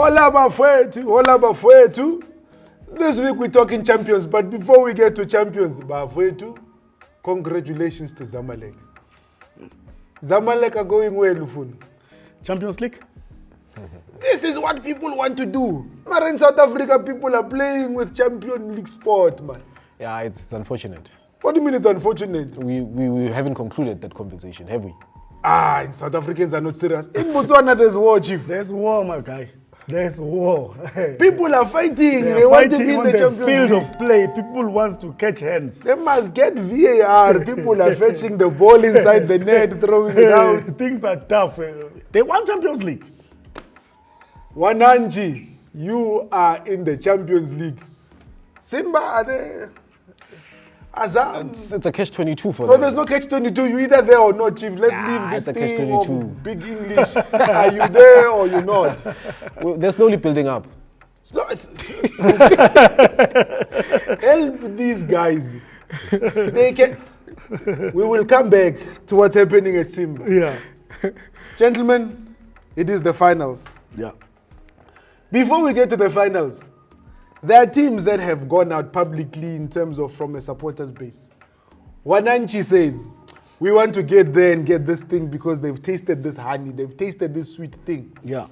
Hola bafwetu. This week we're talking champions, but before we get to champions, bafwetu, congratulations to Zamalek. Zamalek are going well, Lufun. Champions League? This is what people want to do. Man, in South Africa, people are playing with Champions League sport, man. Yeah, it's unfortunate. What do you mean it's unfortunate? We haven't concluded that conversation, have we? In South Africans are not serious. In Botswana, there's war, Chief. There's war, my guy. There's war. People are fighting. They want to be in the Champions field League. of play. People want to catch hands. They must get VAR. People are fetching the ball inside the net, throwing it out. Things are tough. They want Champions League. Wananchi, you are in the Champions League. Simba, are they? Azam. It's a catch-22 for No, them. there's no catch-22. You either there or not, Chief. Let's leave this it's a thing catch-22. of big English. Are you there or you not? Well, they're slowly building up. Help these guys. They can. We will come back to what's happening at Simba. Yeah. Gentlemen, it is the finals. Yeah. Before we get to the finals, there are teams that have gone out publicly in terms of from a supporters base. Wananchi says, we want to get there and get this thing because they've tasted this honey, they've tasted this sweet thing. Yeah.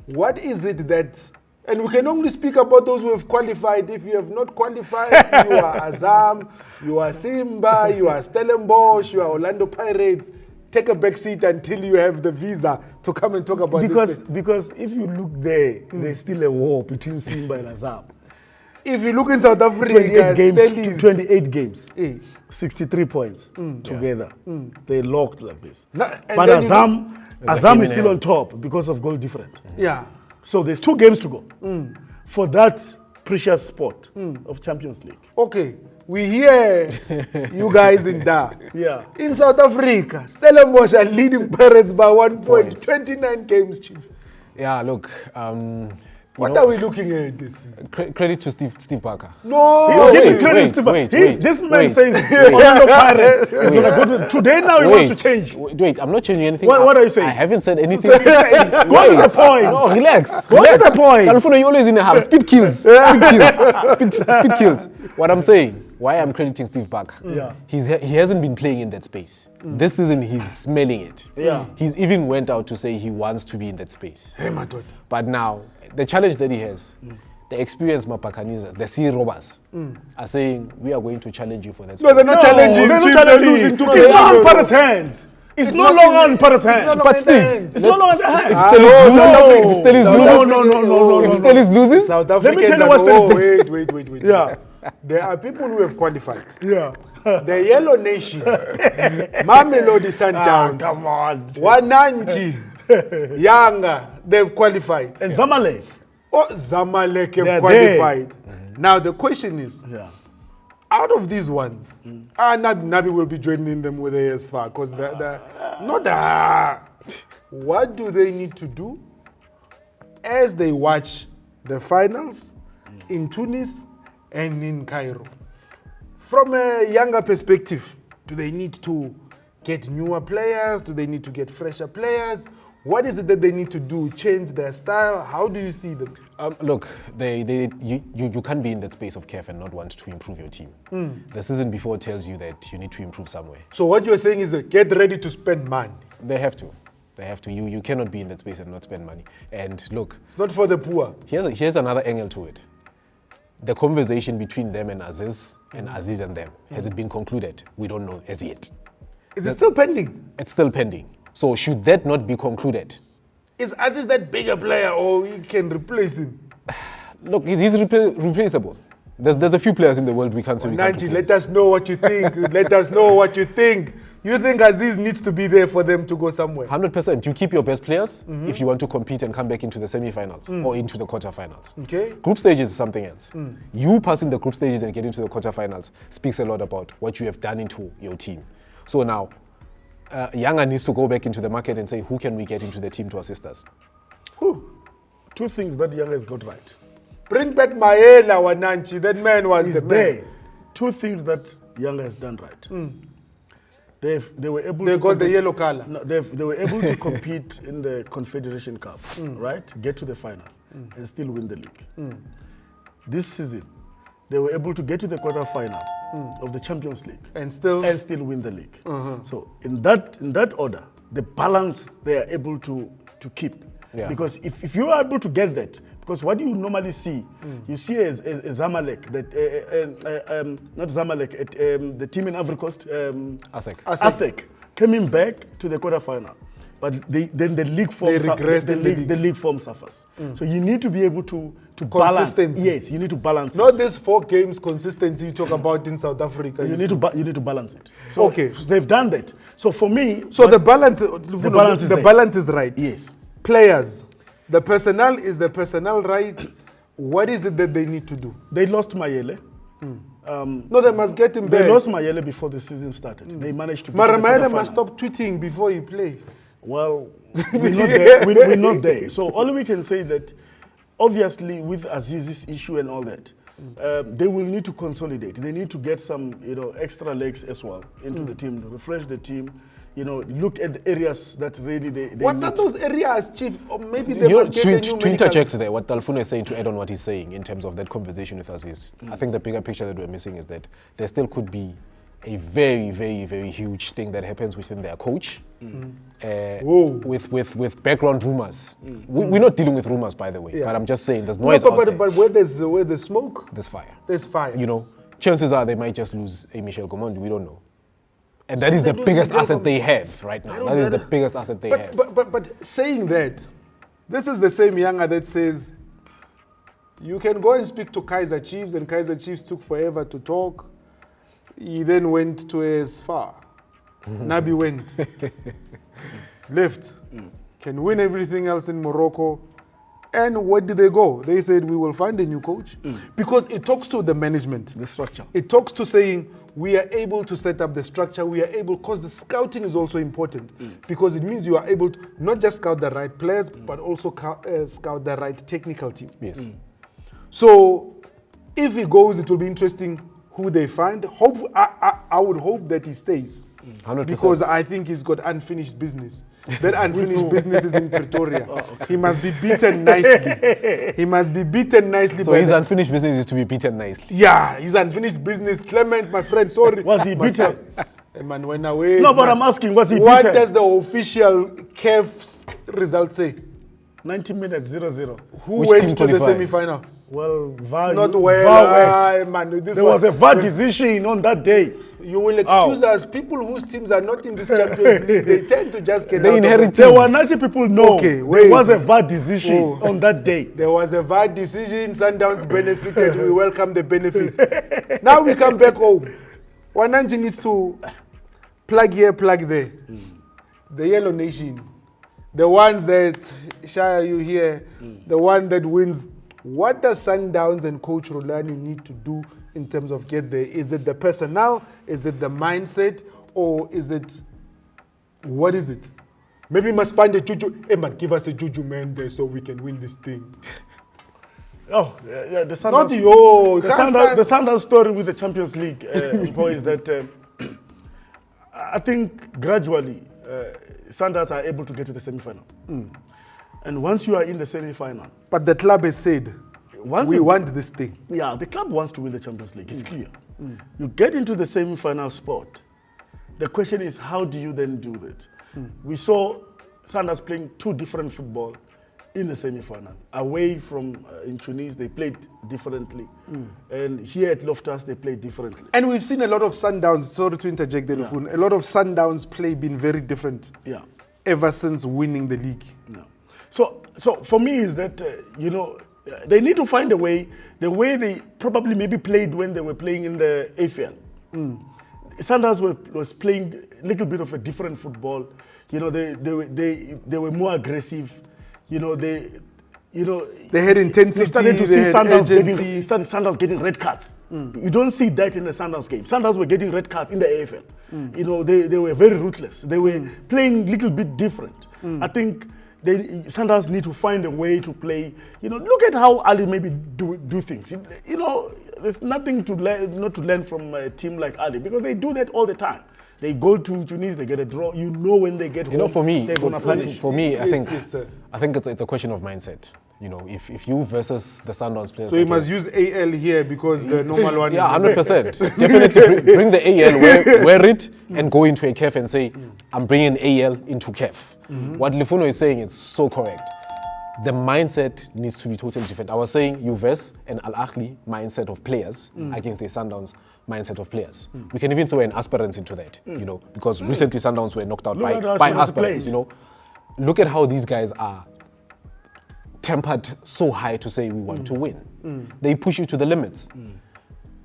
What is it that, and we can only speak about those who have qualified. If you have not qualified, you are Azam, you are Simba, you are Stellenbosch, you are Orlando Pirates. Take a back seat until you have the visa to come and talk about this thing. Because if you look there, there's still a war between Simba and Azam. If you look in South Africa, 28 games, Eh. 63 points together. They locked like this. But Azam Azam is still on top because of goal difference. Yeah. So there's 2 games to go for that precious spot of Champions League. Okay. We hear you guys in Dar. Yeah. In South Africa, Stellenbosch are leading Pirates by 1 point. 29 games, Chief. Yeah, look. What are we looking at this? Credit to Steve Parker. No. He's giving credit to this man says Orlando Pirates is going to go to today now he wants to change. Wait, I'm not changing anything. What are you saying? I haven't said anything. Go to the point. No, relax. Go to the point. Kalfuno, you're always in a hurry. Speed kills. Speed kills. What I'm saying, why I'm crediting Steve Parker. Yeah. He hasn't been playing in that space. This season, he's smelling it. Yeah. He's even went out to say he wants to be in that space. Hey, my daughter. But now, the challenge that he has, the experienced Mapakaniza, the sea robbers, are saying, we are going to challenge you for that space. No, they're not challenging. They're Chief, not they're challenging. losing 2 It's games. not on Pirates' hands. It's no longer on Pirates' hands. But still, It's no longer on their hands. If Stellis No. If Stellis loses, South Let me Africans tell you what are- Stellis did. wait. Yeah. There are people who have qualified. Yeah. The Yellow Nation, Mamelodi Sundowns, Come on. Wananchi, Yanga, they've qualified. And Zamalek. Oh, Zamalek have They're qualified. Now the question is, Yeah. out of these ones, Nabi will be joining them with ASFA because what do they need to do as they watch the finals in Tunis and in Cairo? From a younger perspective, do they need to get newer players? Do they need to get fresher players? What is it that they need to do? Change their style? How do you see them? look, you can't be in that space of CAF and not want to improve your team. The season before tells you that you need to improve somewhere. So what you're saying is that get ready to spend money. They have to. They have to. You cannot be in that space and not spend money. And look, It's not for the poor. here's another angle to it. The conversation between them and Aziz and them, has it been concluded? We don't know as yet. Is it still pending? It's still pending. So should that not be concluded? Is Aziz that bigger player or we can replace him? Look, he's replaceable. There's a few players in the world we can't say we can't Nanji, replace. let us know what you think. Let us know what you think. You think Aziz needs to be there for them to go somewhere? 100%. You keep your best players if you want to compete and come back into the semi-finals or into the quarterfinals. Okay. Group stages is something else. You passing the group stages and getting to the quarterfinals speaks a lot about what you have done into your team. So now, Yanga needs to go back into the market and say, who can we get into the team to assist us? Two things that Yanga has got right. Bring back Maela Wananchi. That man was He's the there. man. Two things that Yanga has done right. They were able They to got the compete- yellow color. No, they were able to compete in the Confederation Cup, right? Get to the final. and still win the league. This season, they were able to get to the quarter-final of the Champions League And still win the league. So in that order, the balance they are able to keep. Yeah. Because if you are able to get that, because what you normally see, you see a Zamalek, not Zamalek, the team in Ivory Coast, ASEC, coming back to the quarter-final. But then the league form the league form suffers. So you need to be able to balance. Yes, you need to balance. Not these 4 games consistency you talk about in South Africa. You need to balance it. So they've done that. So for me, the balance is right. Yes. Players, the personnel is the personnel right. What is it that they need to do? They lost Mayele. No, they must get him back. They lost Mayele before the season started. They managed to. Mayele must stop tweeting before he plays. Well, we're not there. We're not there. So all we can say that, obviously, with Aziz's issue and all that, they will need to consolidate. They need to get some, extra legs as well into the team, refresh the team. Look at the areas that really they What need. are those areas, Chief? Or maybe they must get a new to interject there, what Talfuna is saying, to add on what he's saying in terms of that conversation with Aziz, I think the bigger picture that we're missing is that there still could be a very, very, very huge thing that happens within their coach with background rumors. We're not dealing with rumors, by the way, but I'm just saying there's noise out there. But where there's smoke, there's fire. There's fire. Chances are they might just lose a Michel Gomondi. We don't know. And that is the biggest asset they have right now. That is the biggest asset they have. But saying that, this is the same Yanga that says you can go and speak to Kaizer Chiefs, and Kaizer Chiefs took forever to talk. He then went to as far. Nabi went. Left. Can win everything else in Morocco. And where did they go? They said, we will find a new coach. Because it talks to the management. The structure. It talks to saying, we are able to set up the structure. We are able, because the scouting is also important. Because it means you are able to not just scout the right players, but also scout the right technical team. Yes. So, if he goes, it will be interesting who they find. I would hope that he stays. 100%. Because I think he's got unfinished business. That unfinished business is in Pretoria. He must be beaten nicely. He must be beaten nicely. So his unfinished business is to be beaten nicely. Yeah, his unfinished business. Clement, my friend, sorry. Was he beaten? Man went away. No, but I'm asking, was he beaten? What does the official CAF result say? 90 minutes, 0-0. Who Which went team to the qualified? semi-final? Well, VAR. Not VAR well. Man, there was a VAR decision on that day. You will excuse us. People whose teams are not in this Champions League, they tend to just get They inherit There teams. were actually people know. Okay, there wait. was a VAR decision on that day. There was a VAR decision. Sundowns benefited. We welcome the benefits. Now we come back home. Wananchi needs to plug here, plug there. The Yellow Nation. The ones that shire you here. The one that wins. What does Sundowns and Coach Rulani need to do in terms of get there? Is it the personnel? Is it the mindset? Or is it, what is it? Maybe we must find a juju. Hey man, give us a juju man there so we can win this thing. Oh, yeah, the Sundowns. Not yo. The Sundowns story with the Champions League is that I think gradually Sundowns are able to get to the semi-final. And once you are in the semi-final. But the club has said, we want this thing. Yeah, the club wants to win the Champions League. It's clear. You get into the semi-final spot. The question is, how do you then do that? We saw Sundowns playing 2 different football in the semi-final. Away from in Tunis, they played differently. And here at Loftus, they played differently. And we've seen a lot of Sundowns, sorry to interject there, a lot of Sundowns play been very different ever since winning the league. Yeah. So for me is that, they need to find a way, the way they probably maybe played when they were playing in the AFL. Sundowns was playing a little bit of a different football. They were more aggressive. They had intensity. You started to see Sundowns getting red cards. You don't see that in the Sundowns game. Sundowns were getting red cards in the AFL. They were very ruthless. They were playing a little bit different. I think Sundowns need to find a way to play. Look at how Ali maybe do things. There's nothing to learn, not to learn from a team like Ali, because they do that all the time. They go to Tunis, they get a draw. When they get home, for me, they're gonna punish. For me, I think it's a question of mindset. You know, if you versus the Sundowns players. So you must use AL here because the normal one. Yeah, 100%. Definitely bring the AL, wear it, and go into a CAF and say, I'm bringing AL into CAF. What Lifuno is saying is so correct. The mindset needs to be totally different. I was saying you verse an Al Ahly mindset of players against the Sundowns mindset of players. We can even throw an aspirants into that, you know, because recently Sundowns were knocked out by aspirants, you know. Look at how these guys are tempered so high to say we want to win. They push you to the limits.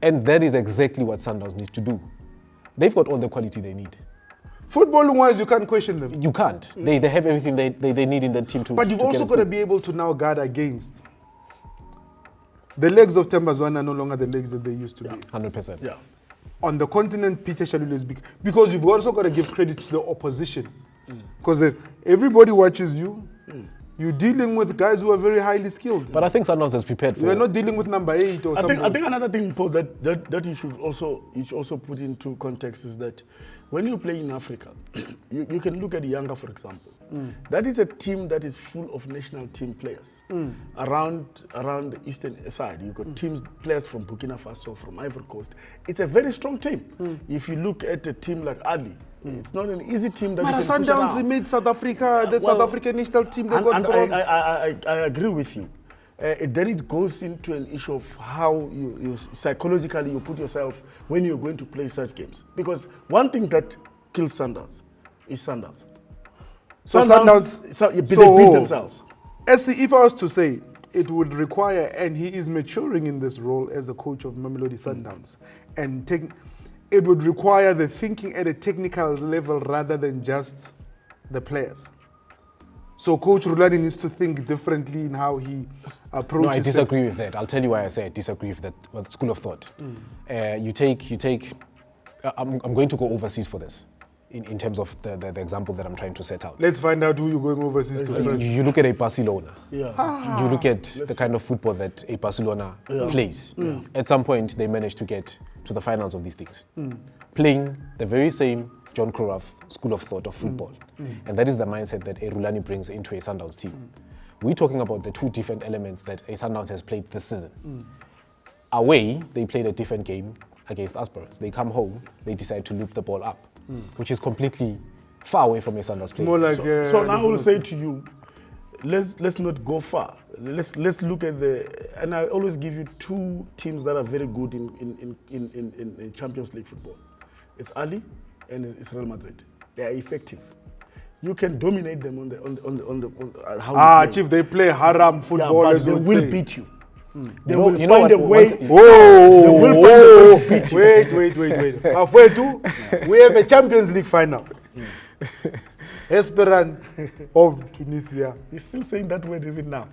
And that is exactly what Sundowns needs to do. They've got all the quality they need. Footballing-wise, you can't question them. You can't. They have everything they need in the team to. But you've also got to be able to now guard against. The legs of Tembazwana are no longer the legs that they used to be. 100%. Yeah. On the continent, Peter Shalulu is big. Because you've also got to give credit to the opposition. Because everybody watches you. You're dealing with guys who are very highly skilled. But I think Sundowns is prepared for it. You're not dealing with number 8 or something. I think another thing, Paul, that you should also put into context is that when you play in Africa, you can look at Yanga, for example. That is a team that is full of national team players. Around the eastern side, you've got players from Burkina Faso, from Ivory Coast. It's a very strong team. If you look at a team like Ali, it's not an easy team that you can push around. Sundowns, they made South Africa, South African national team, they got bronze. I agree with you. Then it goes into an issue of how you psychologically you put yourself when you're going to play such games. Because one thing that kills Sundowns is Sundowns. They beat themselves. If I was to say, it would require, and he is maturing in this role as a coach of Mamelodi Sundowns, and it would require the thinking at a technical level rather than just the players. So Coach Rulani needs to think differently in how he approaches. No, I disagree with that. I'll tell you why I say I disagree with that. Well, school of thought. You take. I'm going to go overseas for this, in terms of the example that I'm trying to set out. Let's find out who you're going overseas to first. You look at a Barcelona. Yeah. You look at the kind of football that a Barcelona plays. At some point, they managed to get to the finals of these things, playing the very same John Cruyff school of thought of football. And that is the mindset that a Rulani brings into a Sundowns team. We're talking about the two different elements that a Sundowns has played this season. Away, they played a different game against Aspirants. They come home, they decide to loop the ball up, which is completely far away from a Sundowns play. More like, so now I will say to you, let's not go far. Let's look at and I always give you two teams that are very good in Champions League football. It's Ali and it's Real Madrid. They are effective. You can dominate them on the how they play. Chief, they play haram football, but as they would will say. beat you. They You will know find a what- way. what- They will find a way to beat you. Wait. Halfway to, we have a Champions League final. Esperance of Tunisia. He's still saying that word even now.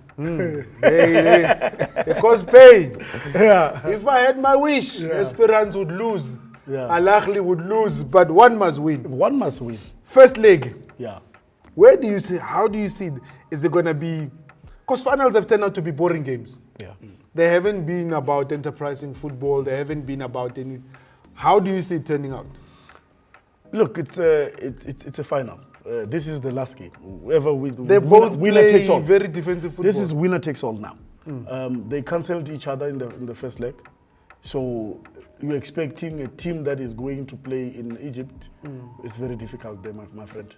Because pain. Yeah. If I had my wish, Esperance would lose. Yeah. Al Ahly would lose, but one must win. One must win. First leg. Yeah. Where do you see? How do you see? Is it going to be? Because finals have turned out to be boring games. Yeah. They haven't been about enterprising football. They haven't been about any. How do you see it turning out? Look, it's a final. This is the last game. Whoever They both winner play takes all. very defensive football. This is winner takes all now. They cancelled each other in the first leg, so you're expecting a team that is going to play in Egypt. It's very difficult there, my friend.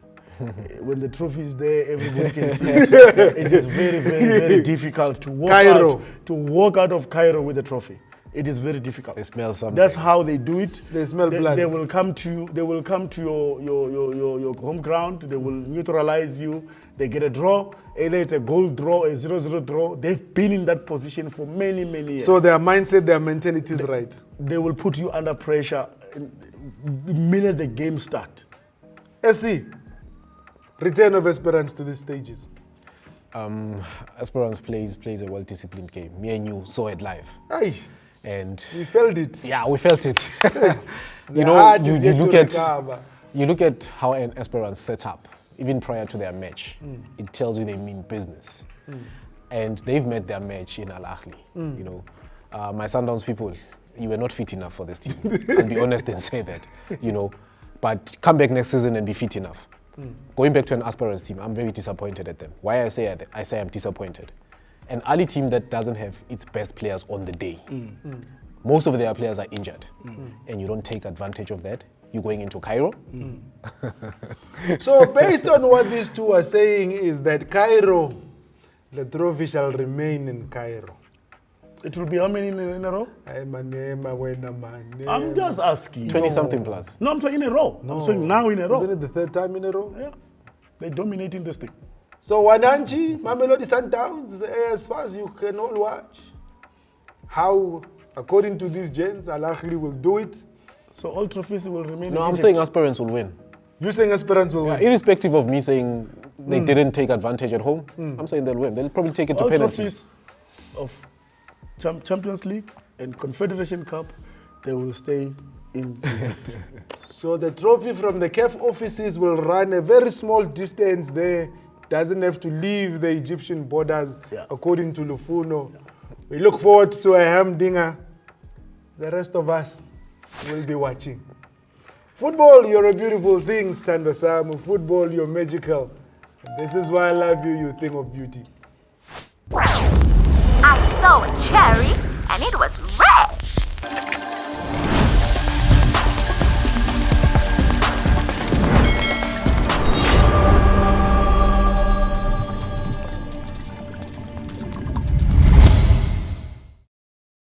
When the trophy is there, everybody can see it. It is very, very, very difficult to walk out of Cairo with a trophy. It is very difficult. They smell something. That's how they do it. They smell blood. They will come to you. They will come to your home ground. They will neutralize you. They get a draw. Either it's a goal draw, a 0-0 draw. They've been in that position for many, many years. So their mindset, their mentality is right. They will put you under pressure the minute the game starts. SC, return of Esperance to these stages. Esperance plays a well-disciplined game. Me and you saw it live. Aye. And We felt it. yeah, we felt it. The heart is yet to recover. you look at how an Esperance set up, even prior to their match. It tells you they mean business. And they've met their match in Al Ahly. You know, my Sundowns people, you were not fit enough for this team. I'll be honest and say that. You know, but come back next season and be fit enough. Going back to an Aspirants team, I'm very disappointed at them. Why I say I'm disappointed? An Ali team that doesn't have its best players on the day. Most of their players are injured, and you don't take advantage of that. You're going into Cairo. So based on what these two are saying is that Cairo, the trophy shall remain in Cairo. It will be how many in a row? I'm just asking. 20-something plus. No, I'm saying in a row. I'm saying now in a row. Isn't it the third time in a row? Yeah. They're dominating this thing. So Wananchi, Mamelodi Sundowns, as far as you can all watch, how, according to these gents, Al Ahly will do it. So all trophies will remain. No, I'm saying aspirants will win. You're saying aspirants will win? Irrespective of me saying they didn't take advantage at home, I'm saying they'll win. They'll probably take it to all penalties. Trophies of Champions League and Confederation Cup, they will stay in Egypt. So the trophy from the CAF offices will run a very small distance there. Doesn't have to leave the Egyptian borders, according to Lufuno. We look forward to a humdinger. The rest of us will be watching. Football, you're a beautiful thing, Stando Samu. Football, you're magical. This is why I love you, you thing of beauty. I saw a cherry and it was red.